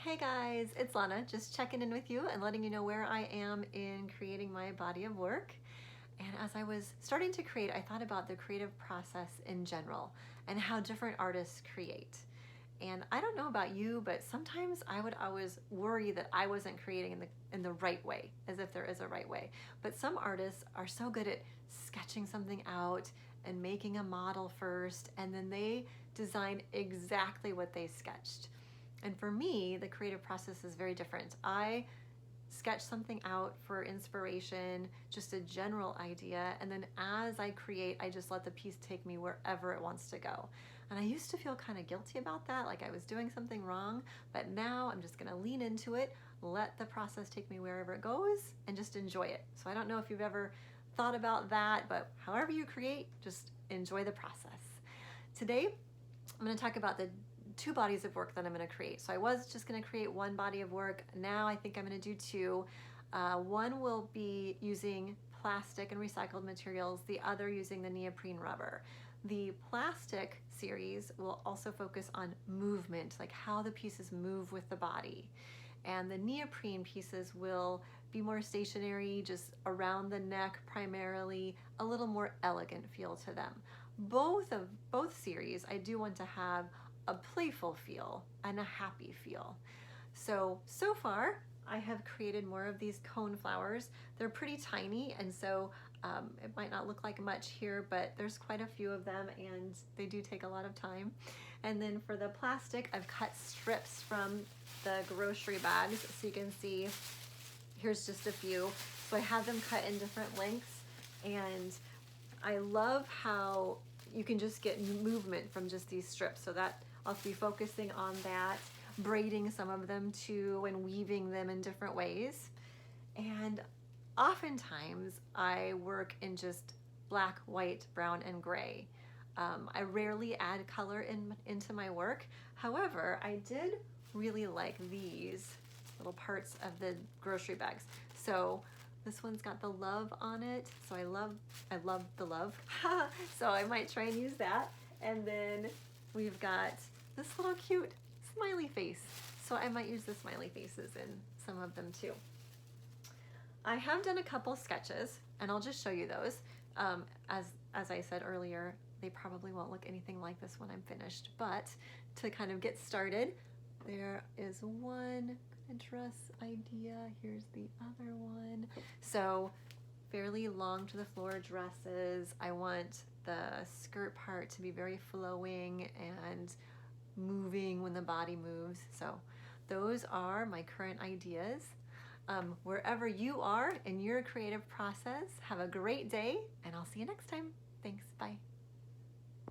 Hey guys, it's Lana, just checking in with you and letting you know where I am in creating my body of work. And as I was starting to create, I thought about the creative process in general and how different artists create. And I don't know about you, but sometimes I would always worry that I wasn't creating in the right way, as if there is a right way. But some artists are so good at sketching something out and making a model first, and then they design exactly what they sketched. And for me, the creative process is very different. I sketch something out for inspiration, just a general idea, and then as I create, I just let the piece take me wherever it wants to go. And I used to feel kind of guilty about that, like I was doing something wrong, but now I'm just gonna lean into it, let the process take me wherever it goes, and just enjoy it. So I don't know if you've ever thought about that, but however you create, just enjoy the process. Today, I'm gonna talk about the two bodies of work that I'm going to create. So I was just going to create one body of work. Now I think I'm going to do two. One will be using plastic and recycled materials, the other using the neoprene rubber. The plastic series will also focus on movement, like how the pieces move with the body. And the neoprene pieces will be more stationary, just around the neck primarily, a little more elegant feel to them. Both series, I do want to have a playful feel and a happy feel. So far I have created more of these cone flowers. They're pretty tiny, and so it might not look like much here, but there's quite a few of them and they do take a lot of time. And then for the plastic, I've cut strips from the grocery bags, so you can see here's just a few. So I have them cut in different lengths, and I love how you can just get movement from just these strips. So that I'll be focusing on that, braiding some of them too and weaving them in different ways. And oftentimes I work in just black, white, brown, and gray. I rarely add color into my work. However, I did really like these little parts of the grocery bags. So this one's got the love on it, so I love the love. So I might try and use that. And then we've got this little cute smiley face. So I might use the smiley faces in some of them too. I have done a couple sketches, and I'll just show you those. As I said earlier, they probably won't look anything like this when I'm finished, but to kind of get started, there is one dress idea. Here's the other one. So fairly long to the floor dresses. I want the skirt part to be very flowing and moving when the body moves. So those are my current ideas. Wherever you are in your creative process, have a great day, and I'll see you next time. Thanks, bye.